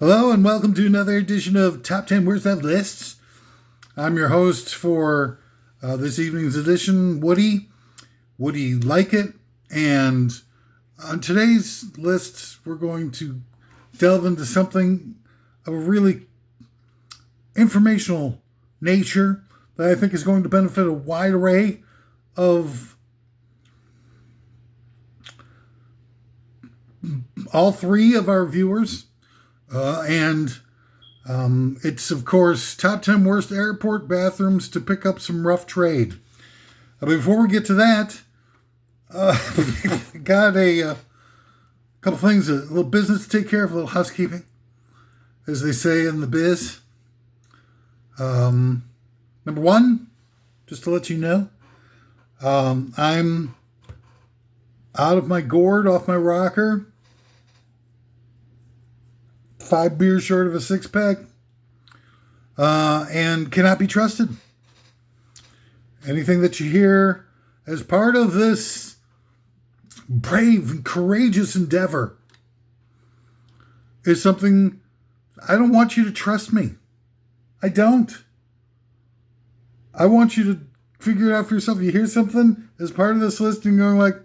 Hello and welcome to another edition of Top 10 Worst Of Lists. I'm your host for this evening's edition, Woody Like It. And on today's list, we're going to delve into something of a really informational nature that I think is going to benefit a wide array of all three of our viewers. It's, of course, top 10 worst airport bathrooms to pick up some rough trade. Before we get to that, got a couple things, a little business to take care of, a little housekeeping, as they say in the biz. Number one, just to let you know, I'm out of my gourd, off my rocker. 5 beers short of a 6-pack, and cannot be trusted. Anything that you hear as part of this brave and courageous endeavor is something I don't want you to trust me. I don't. I want you to figure it out for yourself. You hear something as part of this list and going like,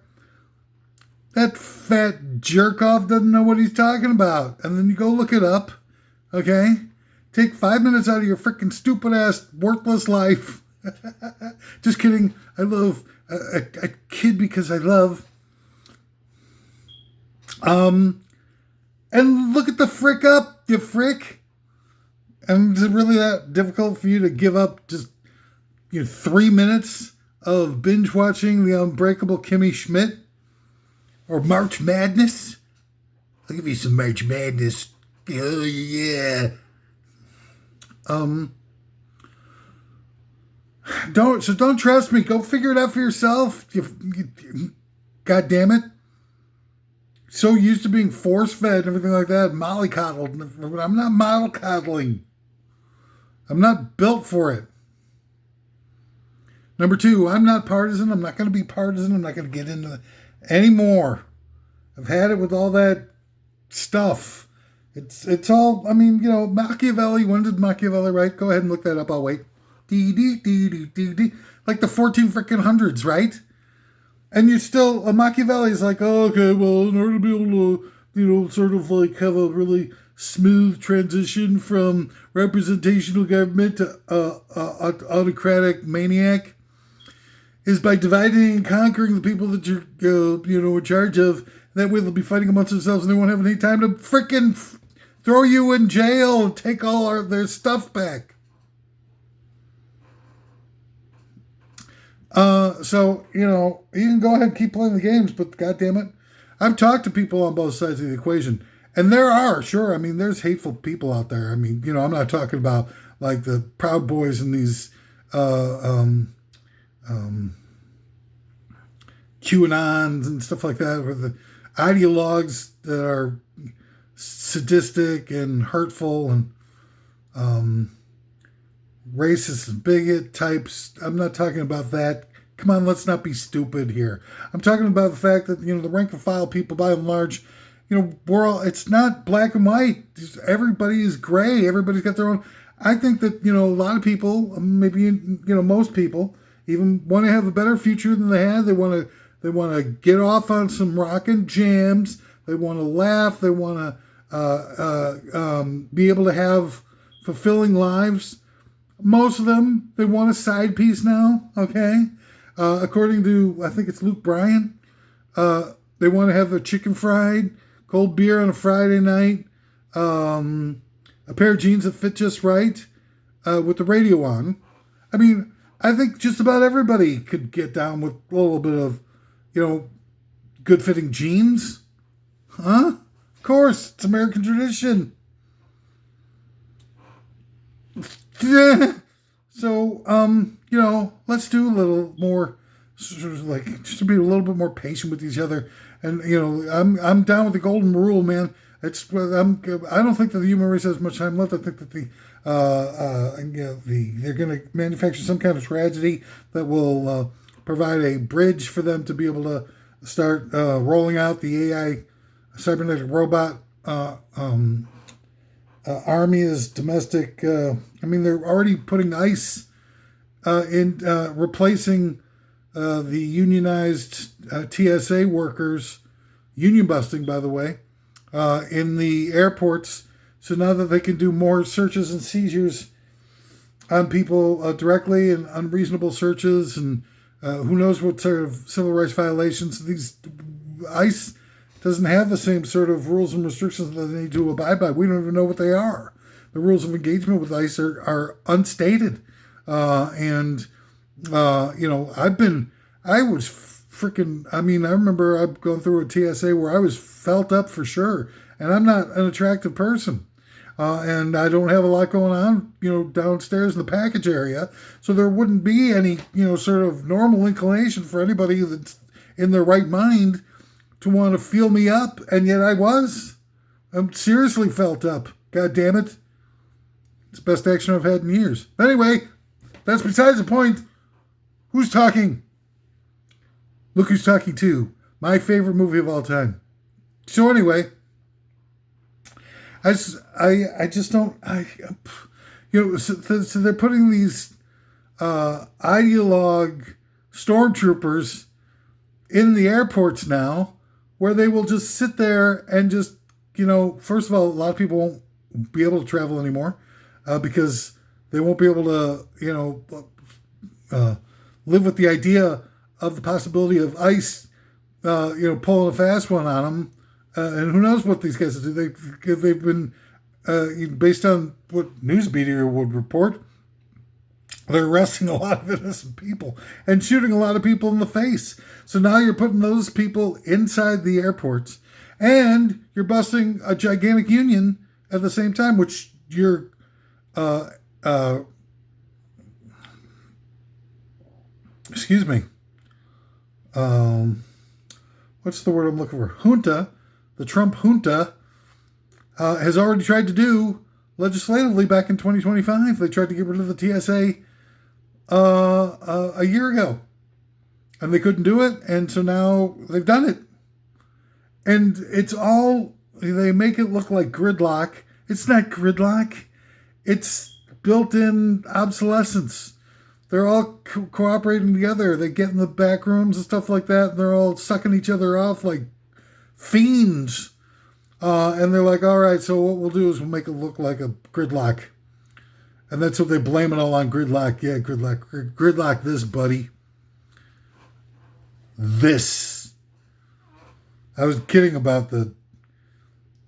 that fat jerk-off doesn't know what he's talking about. And then you go look it up, okay? Take 5 minutes out of your freaking stupid-ass, worthless life. Just kidding. I love... I kid because I love. And look at the frick up, you frick. And is it really that difficult for you to give up just 3 minutes of binge-watching The Unbreakable Kimmy Schmidt? Or March Madness? I'll give you some March Madness. Oh, yeah. Don't trust me. Go figure it out for yourself. God damn it. So used to being force-fed and everything like that. Mollycoddled. I'm not mollycoddling. I'm not built for it. Number two, I'm not partisan. I'm not going to be partisan. I'm not going to get into it anymore. I've had it with all that stuff. It's all, Machiavelli. When did Machiavelli write? Go ahead and look that up. I'll wait. Like the 14 freaking hundreds, right? And you still, Machiavelli is like, oh, okay, well, in order to be able to, sort of like have a really smooth transition from representational government to autocratic maniac, is by dividing and conquering the people that you're, in charge of. That way they'll be fighting amongst themselves and they won't have any time to freaking throw you in jail and take all their stuff back. You can go ahead and keep playing the games, but goddammit, I've talked to people on both sides of the equation. And there are, sure, there's hateful people out there. I'm not talking about like the Proud Boys and these QAnons and stuff like that, or the ideologues that are sadistic and hurtful and racist and bigot types. I'm not talking about that. Come on, let's not be stupid here. I'm talking about the fact that, the rank and file people, by and large, it's not black and white. Everybody is gray. Everybody's got their own. I think that, a lot of people, maybe, most people, even want to have a better future than they had. They want to get off on some rockin' jams. They want to laugh. They want to be able to have fulfilling lives. Most of them, they want a side piece now, okay? According to, I think it's Luke Bryan, they want to have a chicken fried, cold beer on a Friday night, a pair of jeans that fit just right, with the radio on. I think just about everybody could get down with a little bit of, good-fitting jeans. Huh? Of course, it's American tradition. So, let's do a little more, sort of like, just to be a little bit more patient with each other. And, I'm down with the golden rule, man. I don't think that the human race has much time left. I think that they're going to manufacture some kind of tragedy that will provide a bridge for them to be able to start rolling out the AI cybernetic robot army as domestic. I mean, they're already putting ICE in replacing the unionized TSA workers, union busting, by the way, in the airports. So now that they can do more searches and seizures on people directly and unreasonable searches and who knows what sort of civil rights violations. These ICE doesn't have the same sort of rules and restrictions that they need to abide by. We don't even know what they are. The rules of engagement with ICE are unstated. I was freaking, I mean, I remember I've gone through a TSA where I was felt up for sure. And I'm not an attractive person. And I don't have a lot going on, downstairs in the package area. So there wouldn't be any, sort of normal inclination for anybody that's in their right mind to want to feel me up. And yet I was. I'm seriously felt up. God damn it. It's the best action I've had in years. Anyway, that's besides the point. Who's talking? Look who's talking too. My favorite movie of all time. So anyway, I just don't, so they're putting these ideologue stormtroopers in the airports now where they will just sit there and just, first of all, a lot of people won't be able to travel anymore because they won't be able to, live with the idea of the possibility of ICE, pulling a fast one on them. And who knows what these guys do? They've been, based on what news media would report, they're arresting a lot of innocent people and shooting a lot of people in the face. So now you're putting those people inside the airports and you're busting a gigantic union at the same time, which you're, excuse me, what's the word I'm looking for? Junta. The Trump junta has already tried to do legislatively back in 2025. They tried to get rid of the TSA a year ago. And they couldn't do it. And so now they've done it. And it's all, they make it look like gridlock. It's not gridlock. It's built-in obsolescence. They're all cooperating together. They get in the back rooms and stuff like that. And they're all sucking each other off like fiends. And they're like, all right, so what we'll do is we'll make it look like a gridlock. And that's what they blame it all on, gridlock. Yeah, gridlock. Gridlock this, buddy. This. I was kidding about the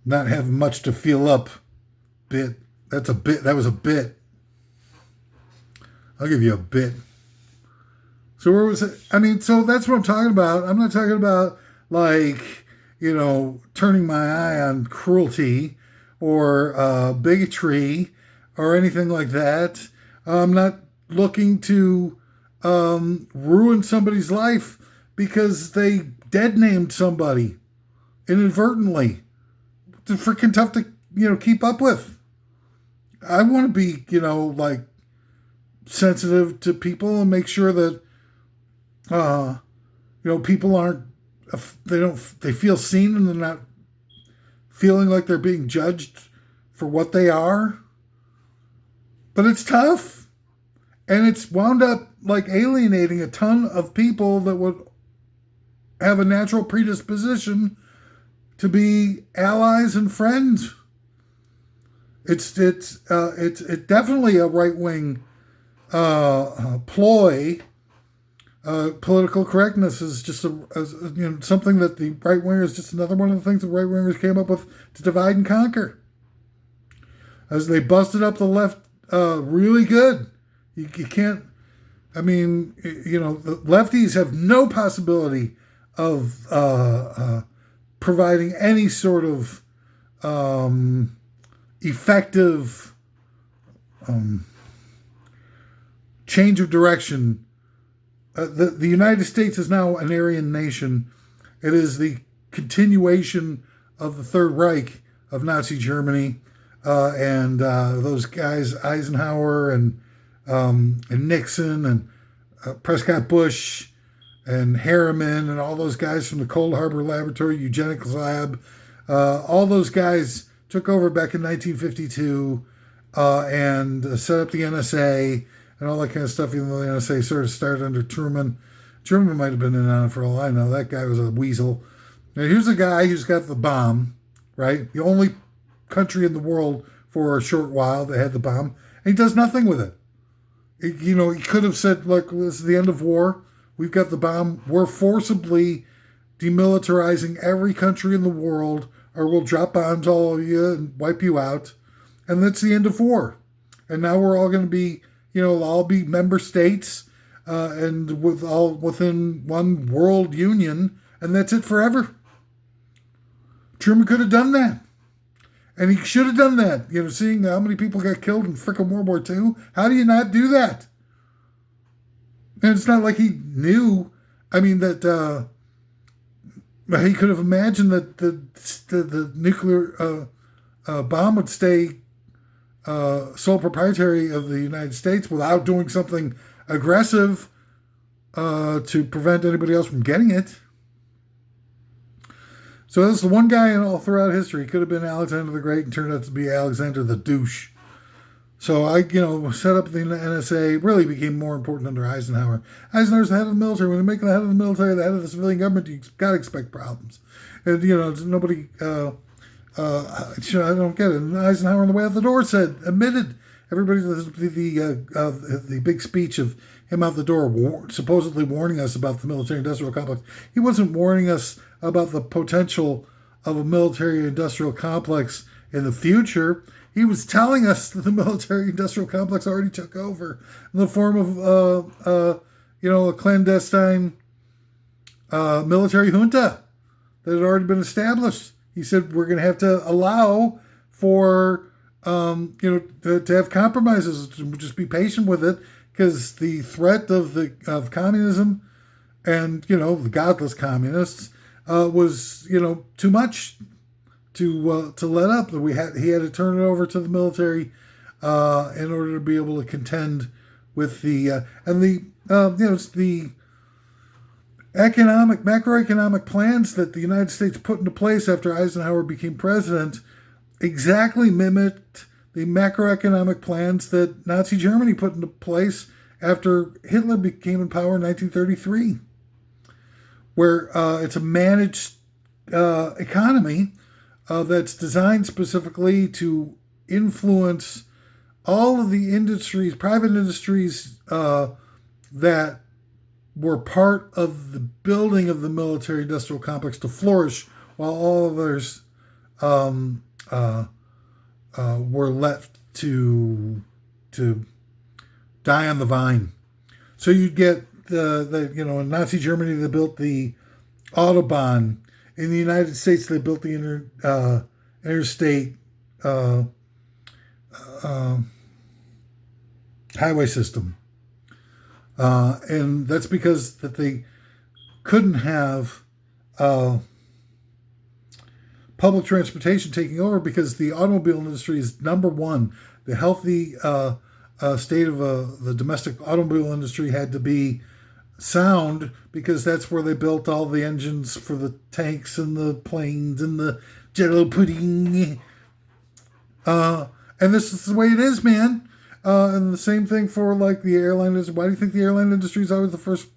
not having much to feel up bit. That's a bit. That was a bit. I'll give you a bit. So where was it? I mean, so that's what I'm talking about. I'm not talking about like, turning my eye on cruelty or bigotry or anything like that. I'm not looking to ruin somebody's life because they dead named somebody inadvertently. It's freaking tough to, keep up with. I want to be, like sensitive to people and make sure that, people aren't, they feel seen and they're not feeling like they're being judged for what they are. But it's tough. And it's wound up like alienating a ton of people that would have a natural predisposition to be allies and friends. It's definitely a right-wing ploy. Political correctness is just something that the right wingers, just another one of the things the right wingers came up with to divide and conquer. As they busted up the left really good. You can't, the lefties have no possibility of providing any sort of effective change of direction. The United States is now an Aryan nation. It is the continuation of the Third Reich of Nazi Germany, and those guys Eisenhower and Nixon and Prescott Bush and Harriman and all those guys from the Cold Harbor Laboratory Eugenics Lab. All those guys took over back in 1952 and set up the NSA and all that kind of stuff, even though the NSA sort of started under Truman. Truman might have been in on it for all I know. That guy was a weasel. Now, here's a guy who's got the bomb, right? The only country in the world for a short while that had the bomb, and he does nothing with it. He could have said, look, this is the end of war. We've got the bomb. We're forcibly demilitarizing every country in the world, or we'll drop bombs all over you and wipe you out. And that's the end of war. And now we're all going to be, all be member states and with all within one world union, and that's it forever. Truman could have done that. And he should have done that. Seeing how many people got killed in frickin' World War II. How do you not do that? And it's not like he knew. I mean, that he could have imagined that the nuclear bomb would stay sole proprietary of the United States without doing something aggressive to prevent anybody else from getting it. So this is the one guy in all throughout history. Could have been Alexander the Great and turned out to be Alexander the Douche. So I, set up the NSA, really became more important under Eisenhower. Eisenhower's the head of the military. When they make the head of the military the head of the civilian government, you've got to expect problems. And, nobody, I don't get it. And Eisenhower on the way out the door admitted, everybody, the big speech of him out the door, supposedly warning us about the military-industrial complex. He wasn't warning us about the potential of a military-industrial complex in the future. He was telling us that the military-industrial complex already took over in the form of, a clandestine military junta that had already been established. He said we're going to have to allow for, to have compromises, to just be patient with it, because the threat of communism and, the godless communists was, too much to let up. He had to turn it over to the military in order to be able to contend with the macroeconomic plans that the United States put into place after Eisenhower became president exactly mimicked the macroeconomic plans that Nazi Germany put into place after Hitler became in power in 1933, where it's a managed economy that's designed specifically to influence all of the industries, private industries that were part of the building of the military-industrial complex to flourish, while all others were left to die on the vine. So you'd get in Nazi Germany they built the Autobahn. In the United States they built the interstate highway system. And that's because that they couldn't have public transportation taking over, because the automobile industry is number one. The healthy state of the domestic automobile industry had to be sound, because that's where they built all the engines for the tanks and the planes and the jello pudding. And this is the way it is, man. And the same thing for like the airline industry. Why do you think the airline industry is always the first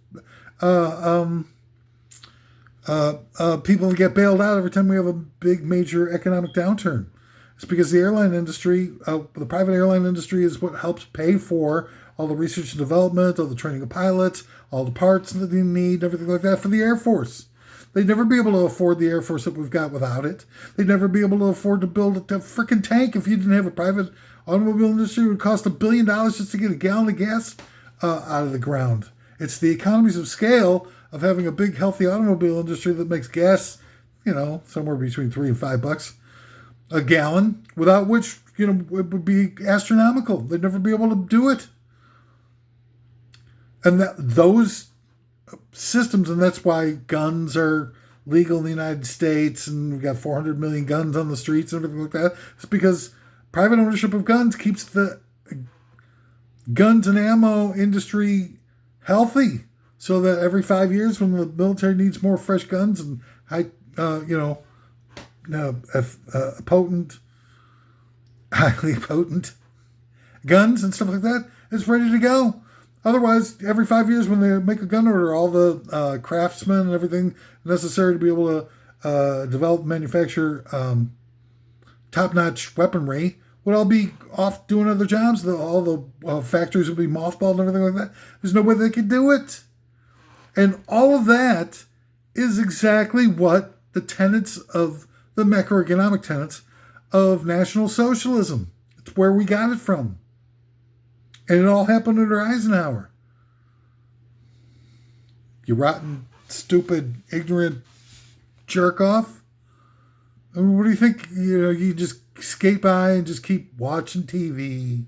people to get bailed out every time we have a big major economic downturn? It's because the airline industry, the private airline industry, is what helps pay for all the research and development, all the training of pilots, all the parts that they need, everything like that for the Air Force. They'd never be able to afford the Air Force that we've got without it. They'd never be able to afford to build a freaking tank if you didn't have a private automobile industry. It would cost $1 billion just to get a gallon of gas out of the ground. It's the economies of scale of having a big, healthy automobile industry that makes gas, somewhere between $3 and $5 a gallon, without which, it would be astronomical. They'd never be able to do it. And those systems, and that's why guns are legal in the United States, and we've got 400 million guns on the streets and everything like that. It's because private ownership of guns keeps the guns and ammo industry healthy, so that every 5 years when the military needs more fresh guns and high, potent highly potent guns and stuff like that, it's ready to go. Otherwise, every 5 years when they make a gun order, all the craftsmen and everything necessary to be able to develop and manufacture top-notch weaponry would all be off doing other jobs. All the factories would be mothballed and everything like that. There's no way they could do it. And all of that is exactly what the tenets of the macroeconomic tenets of National Socialism. It's where we got it from. And it all happened under Eisenhower. You rotten, stupid, ignorant jerk off. I mean, what do you think? You just skate by and just keep watching TV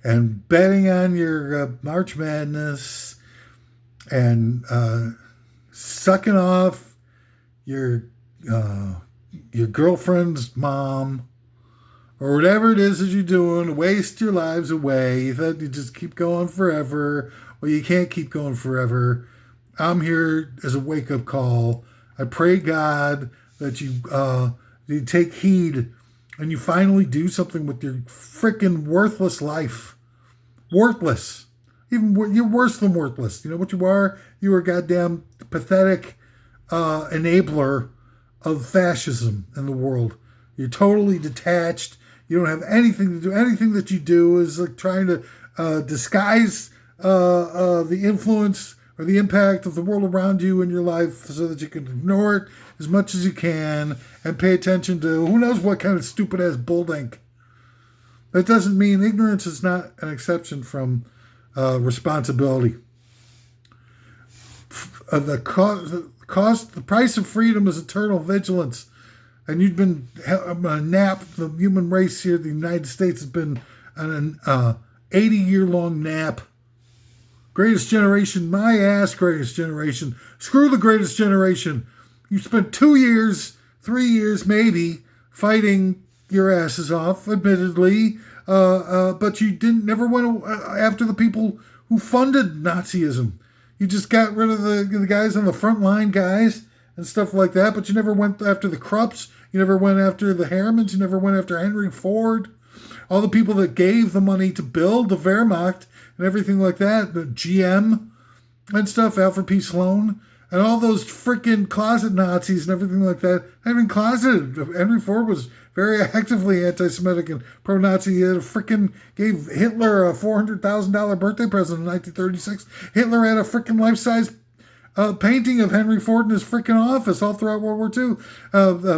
and betting on your March Madness and sucking off your girlfriend's mom or whatever it is that you're doing to waste your lives away. You thought you just keep going forever. Well, you can't keep going forever. I'm here as a wake-up call. I pray God that you take heed and you finally do something with your freaking worthless life. Worthless. You're worse than worthless. You know what you are? You are a goddamn pathetic enabler of fascism in the world. You're totally detached. You don't have anything to do. Anything that you do is like trying to disguise the influence or the impact of the world around you in your life so that you can ignore it as much as you can and pay attention to who knows what kind of stupid-ass bulldink. That doesn't mean ignorance is not an exception from responsibility. The price of freedom is eternal vigilance. And you've been a nap. The human race here, the United States, has been an 80-year-long nap. Greatest generation, my ass, greatest generation. Screw the greatest generation. You spent 2 years, 3 years maybe, fighting your asses off, admittedly, but you never went after the people who funded Nazism. You just got rid of the guys on the front line guys and stuff like that, but you never went after the Krupps. You never went after the Harrimans. You never went after Henry Ford. All the people that gave the money to build the Wehrmacht and everything like that, the GM and stuff, Alfred P. Sloan, and all those freaking closet Nazis and everything like that. Not even closeted. Henry Ford was very actively anti-Semitic and pro-Nazi. He gave Hitler a $400,000 birthday present in 1936. Hitler had a freaking life-size painting of Henry Ford in his freaking office all throughout World War II.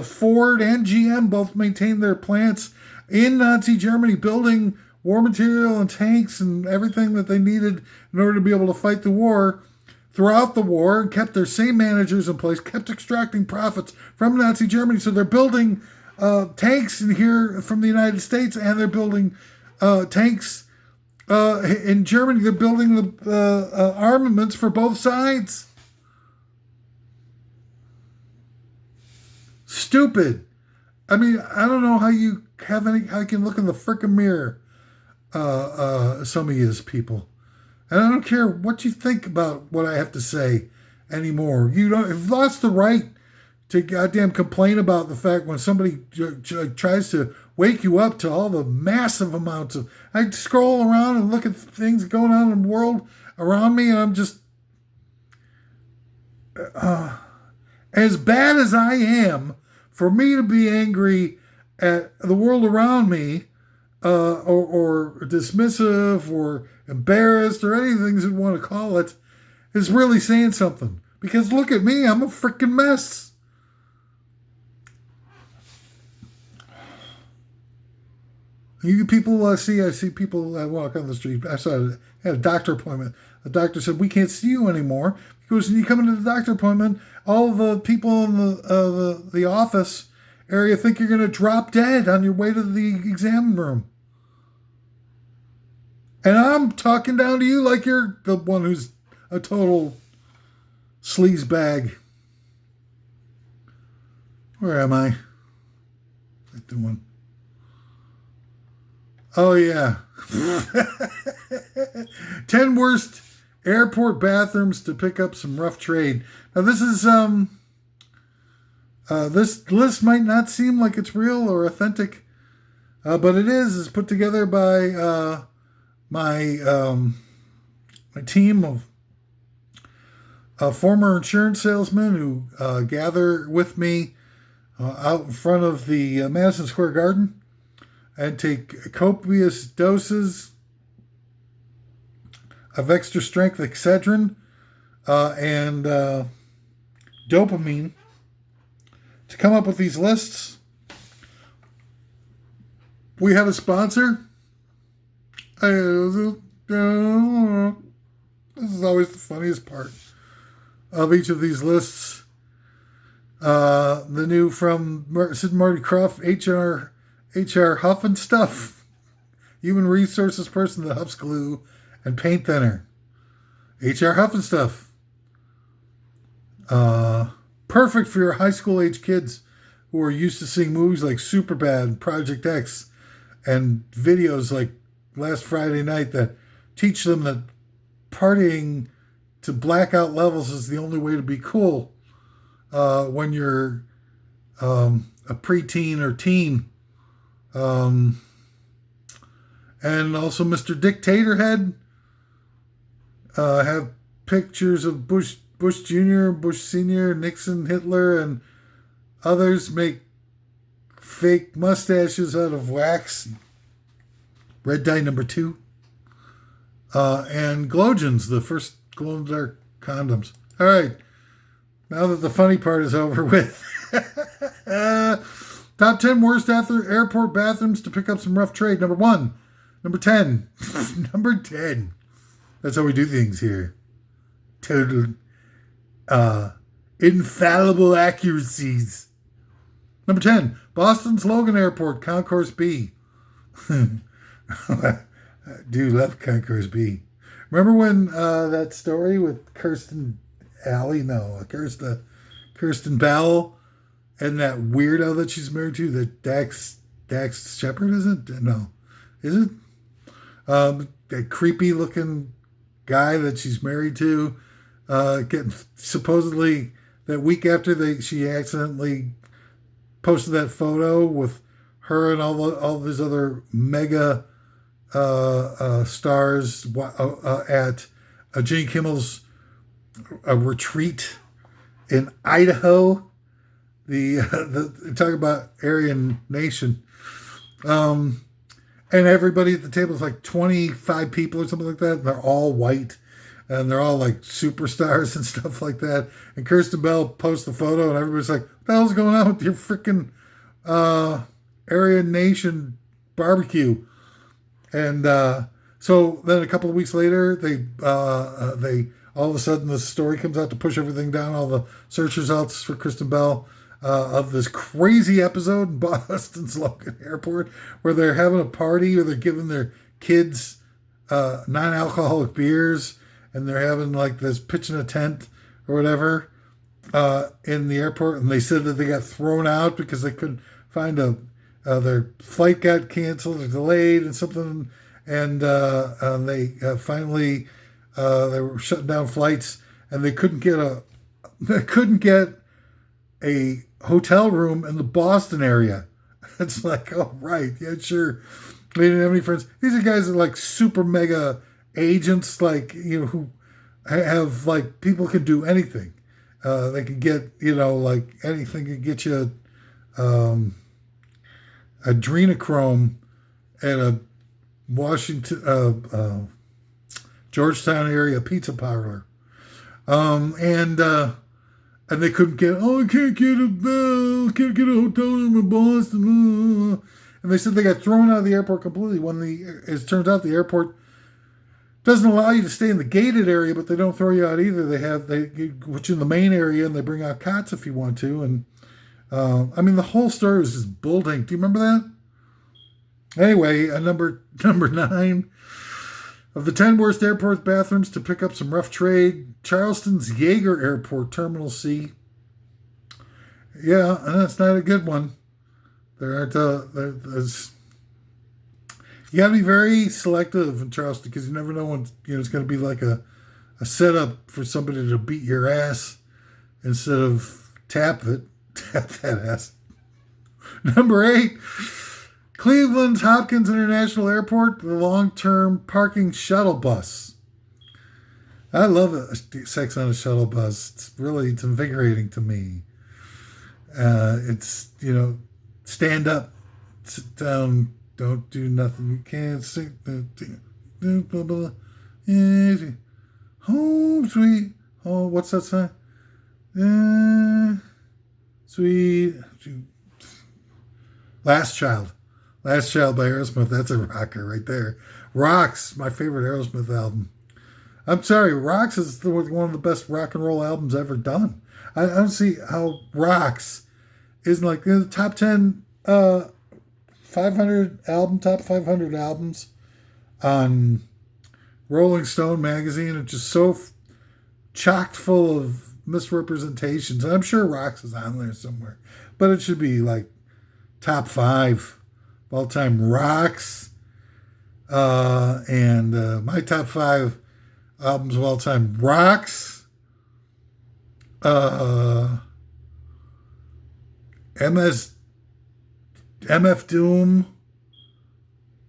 Ford and GM both maintained their plants in Nazi Germany, building war material and tanks and everything that they needed in order to be able to fight the war throughout the war, and kept their same managers in place, kept extracting profits from Nazi Germany. So they're building tanks in here from the United States, and they're building tanks in Germany. They're building the armaments for both sides. Stupid. I mean, I don't know how you how you can look in the frickin' mirror, some of you people. And I don't care what you think about what I have to say anymore. You've lost the right to goddamn complain about the fact when somebody tries to wake you up to all the massive amounts of... I scroll around and look at things going on in the world around me, and I'm just... as bad as I am, for me to be angry at the world around me, or dismissive or embarrassed or anything you want to call it, is really saying something. Because look at me, I'm a freaking mess. You people I see people that walk on the street. I had a doctor appointment. The doctor said, "We can't see you anymore because when you come into the doctor appointment, all the people in the office area think you're going to drop dead on your way to the exam room." And I'm talking down to you like you're the one who's a total sleazebag. Where am I? What's I doing? Oh, yeah. 10 worst airport bathrooms to pick up some rough trade. Now, this is, this list might not seem like it's real or authentic, But it's put together by my my team of former insurance salesmen who gather with me out in front of the Madison Square Garden and take copious doses of extra strength Excedrin and dopamine to come up with these lists. We have a sponsor. This is always the funniest part of each of these lists. The new from Sid Marty Cruff, HR Huff and Stuff, human resources person that huffs glue and paint thinner. HR Huff and Stuff. Perfect for your high school age kids who are used to seeing movies like Superbad, Project X, and videos like Last Friday Night that teach them that partying to blackout levels is the only way to be cool when you're a preteen or teen. And also Mr. Dictatorhead. Have pictures of Bush Jr., Bush Sr., Nixon, Hitler, and others make fake mustaches out of wax. Red dye number 2. And Glowgens, the first glow-in-the-dark condoms. All right. Now that the funny part is over with. Top 10 worst airport bathrooms to pick up some rough trade. Number 1. Number 10. Number 10. That's how we do things here. Total infallible accuracies. Number 10. Boston's Logan Airport, Concourse B. I do love Concourse B. Remember when that story with Kirsten Bell and that weirdo that she's married to, that Dax Shepard, is it? No. Is it? That creepy looking guy that she's married to, getting supposedly that week after she accidentally posted that photo with her and all these other mega stars at Jimmy Kimmel's retreat in Idaho. The talk about Aryan Nation, and everybody at the table is like 25 people or something like that. And they're all white, and they're all like superstars and stuff like that. And Kirsten Bell posts the photo, and everybody's like, "What the hell's going on with your freaking Aryan Nation barbecue?" And so then a couple of weeks later, they all of a sudden the story comes out to push everything down, all the search results for Kristen Bell of this crazy episode in Boston's Logan Airport where they're having a party or they're giving their kids non-alcoholic beers, and they're having like this pitching a tent or whatever in the airport, and they said that they got thrown out because they couldn't find their flight got canceled or delayed and something, and they finally they were shutting down flights, and they couldn't get a hotel room in the Boston area. It's like, oh right, yeah, sure. They didn't have any friends. These are guys that are like super mega agents, like, you know, who have like, people can do anything. They can get, you know, like anything can get you adrenochrome at a Washington, Georgetown area pizza parlor. And they couldn't get, I can't get can't get a hotel room in Boston. And they said they got thrown out of the airport completely when it turns out the airport doesn't allow you to stay in the gated area, but they don't throw you out either. They put you in the main area, and they bring out cots if you want to. And I mean, the whole story was just bullshit. Do you remember that? Anyway, number 9 of the 10 worst airport bathrooms to pick up some rough trade, Charleston's Yeager Airport, Terminal C. Yeah, and that's not a good one. There aren't there's. You got to be very selective in Charleston because you never know when, you know, it's going to be like a setup for somebody to beat your ass instead of tap that ass. Number 8, Cleveland's Hopkins International Airport, the long-term parking shuttle bus. I love sex on a shuttle bus. It's invigorating to me. It's, stand up, sit down, don't do nothing. You can't sing. Blah, blah, blah. Home sweet. Oh, what's that song? Sweet. Last Child. Last Child by Aerosmith. That's a rocker right there. Rocks, my favorite Aerosmith album. I'm sorry, Rocks is one of the best rock and roll albums ever done. I don't see how Rocks isn't like the top 10 top 500 albums on Rolling Stone magazine. It's just so chocked full of misrepresentations. And I'm sure Rocks is on there somewhere, but it should be like top 5 of all time. Rocks, and my top 5 albums of all time. Rocks, MF Doom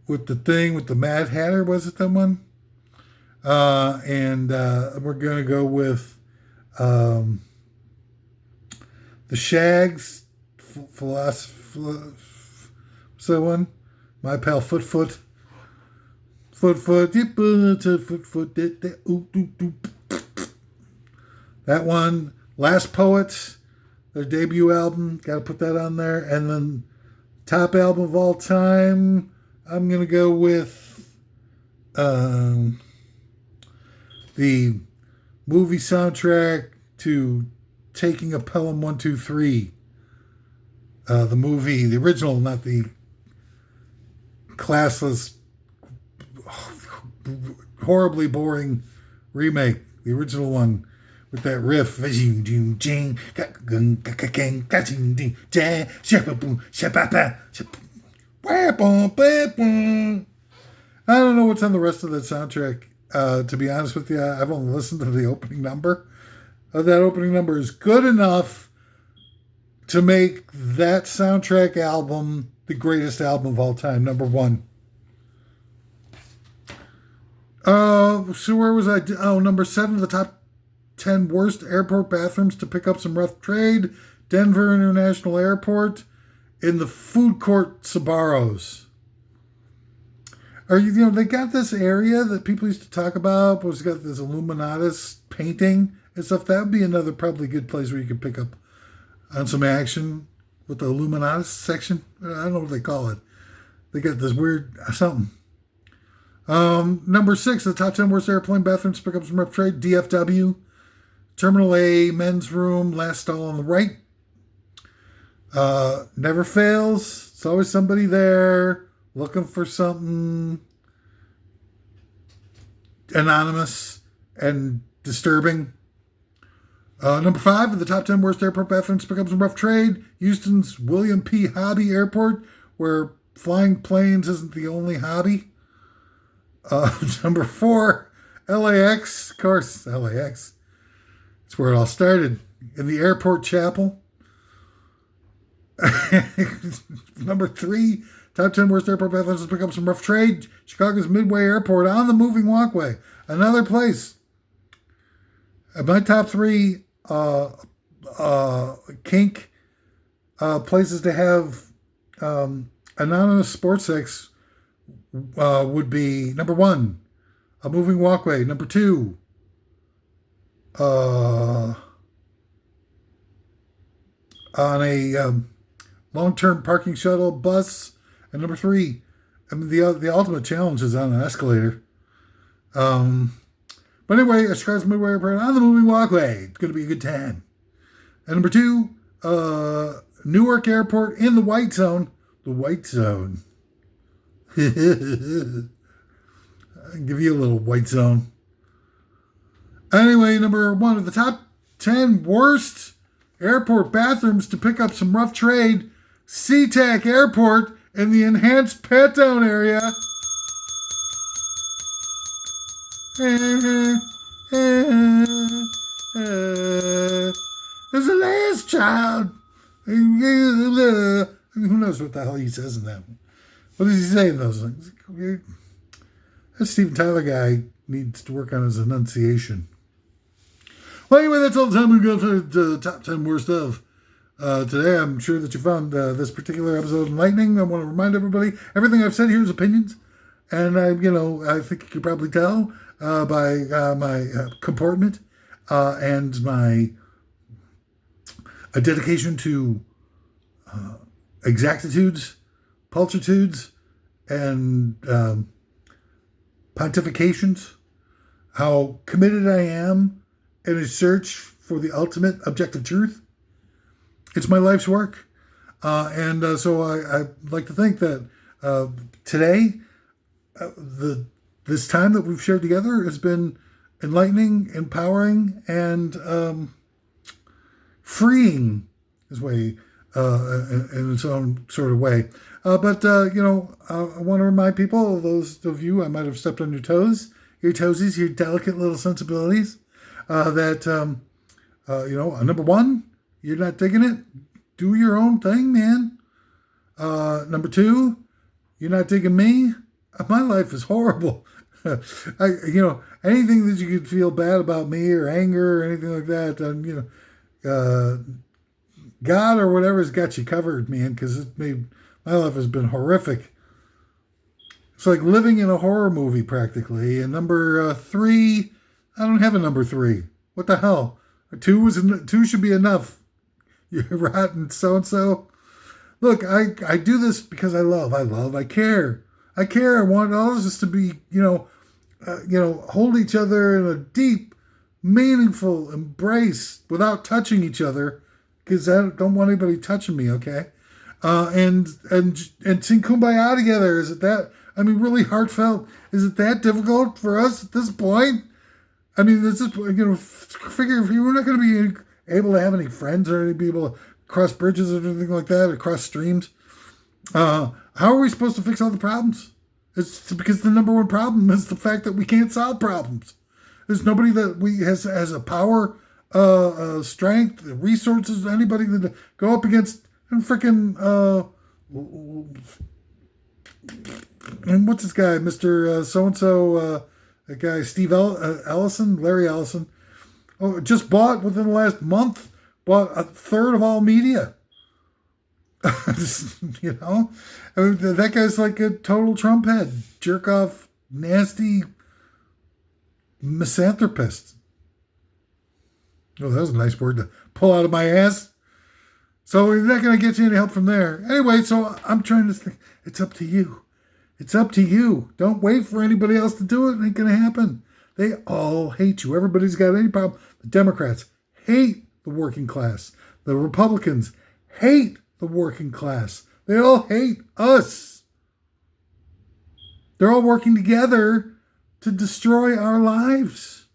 with the Mad Hatter, was it that one? And we're gonna go with the Shags, philosophy. What's that one? My Pal Foot. That one. Last Poets, their debut album. Got to put that on there. And then top album of all time, I'm going to go with the movie soundtrack to Taking a Pelham 123. The movie, the original, not the classless, horribly boring remake. The original one with that riff. I don't know what's on the rest of that soundtrack. To be honest with you, I've only listened to the opening number. That opening number is good enough to make that soundtrack album the greatest album of all time, number 1. So where was I? Oh, number 7 of the top 10 worst airport bathrooms to pick up some rough trade. Denver International Airport in the food court Sbarro's. They got this area that people used to talk about, but it's got this Illuminatus painting and stuff. That would be another probably good place where you could pick up on some action with the Illuminatus section. I don't know what they call it. They got this weird something. Number 6, the top 10 worst airplane bathrooms to pick up some rough trade. DFW, Terminal A, men's room, last stall on the right. Never fails. It's always somebody there looking for something anonymous and disturbing. Number 5 of the top 10 worst airport bathrooms to pick up some rough trade. Houston's William P. Hobby Airport, where flying planes isn't the only hobby. Number 4, LAX. Of course, LAX. That's where it all started. In the airport chapel. Number 3, top 10 worst airport bathrooms to pick up some rough trade. Chicago's Midway Airport on the moving walkway. Another place. My top 3 kink places to have anonymous sports sex would be number 1, a moving walkway. Number 2, on a long-term parking shuttle bus, and number 3, the ultimate challenge is on an escalator. But anyway, Chicago's Midway Airport on the moving walkway. It's going to be a good time. And number 2, Newark Airport in the White Zone. The White Zone. I'll give you a little White Zone. Anyway, number 1 of the top 10 worst airport bathrooms to pick up some rough trade. SEATAC Airport in the enhanced pat-down area. There's a last child. Who knows what the hell he says in that one? What does he say in those things? That Steven Tyler guy needs to work on his enunciation. Well, anyway, that's all the time we've got for the top 10 worst of. Today, I'm sure that you found this particular episode enlightening. I want to remind everybody, everything I've said here is opinions. And, I think you could probably tell by my comportment and my dedication to exactitudes, pulchritudes, and pontifications, how committed I am in a search for the ultimate objective truth. It's my life's work. So I like to think that today, this time that we've shared together has been enlightening, empowering, and freeing in its own sort of way. I want to remind people, those of you I might have stepped on your toes, your toesies, your delicate little sensibilities, that, number one, you're not digging it, do your own thing, man. Number two, you're not digging me. My life is horrible. Anything that you could feel bad about me or anger or anything like that, God or whatever has got you covered, man, because my life has been horrific. It's like living in a horror movie, practically. And number three, I don't have a number three. What the hell? Two should be enough. You're rotten so-and-so. Look, I do this because I love. I care. I want all of us to be, hold each other in a deep, meaningful embrace without touching each other, because I don't want anybody touching me, okay? And sing Kumbaya together. Is it that? I mean, really heartfelt. Is it that difficult for us at this point? I mean, this is, figure if we're not going to be able to have any friends or be able to cross bridges or anything like that, or cross streams, how are we supposed to fix all the problems? It's because the number one problem is the fact that we can't solve problems. There's nobody that has a power, strength, resources, anybody that go up against and freaking and what's this guy, Mr. So-and-so, that guy, Larry Ellison, just bought within the last month, bought a third of all media. That guy's like a total Trump head, jerk off, nasty misanthropist. Oh, that was a nice word to pull out of my ass. So we're not going to get you any help from there. Anyway, so I'm trying to think. It's up to you. It's up to you. Don't wait for anybody else to do it. It ain't going to happen. They all hate you. Everybody's got any problem. The Democrats hate the working class. The Republicans hate the working class. They all hate us. They're all working together to destroy our lives.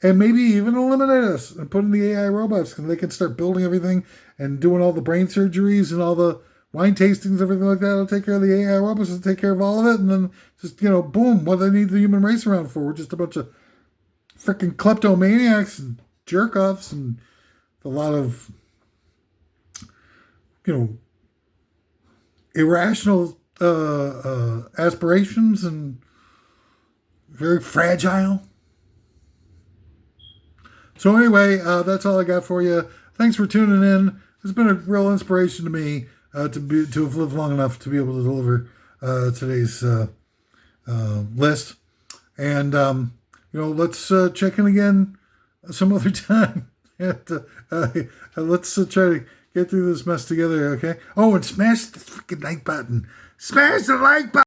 And maybe even eliminate us and put in the AI robots, and they can start building everything and doing all the brain surgeries and all the wine tastings, everything like that. They'll take care of the AI robots and take care of all of it. And then just, boom, what do they need the human race around for? We're just a bunch of freaking kleptomaniacs and jerk-offs and a lot of, irrational aspirations and very fragile. So anyway, that's all I got for you. Thanks for tuning in. It's been a real inspiration to me to have lived long enough to be able to deliver today's list. And let's check in again some other time. Let's try to get through this mess together, okay? Oh, and smash the freaking like button. Smash the like button.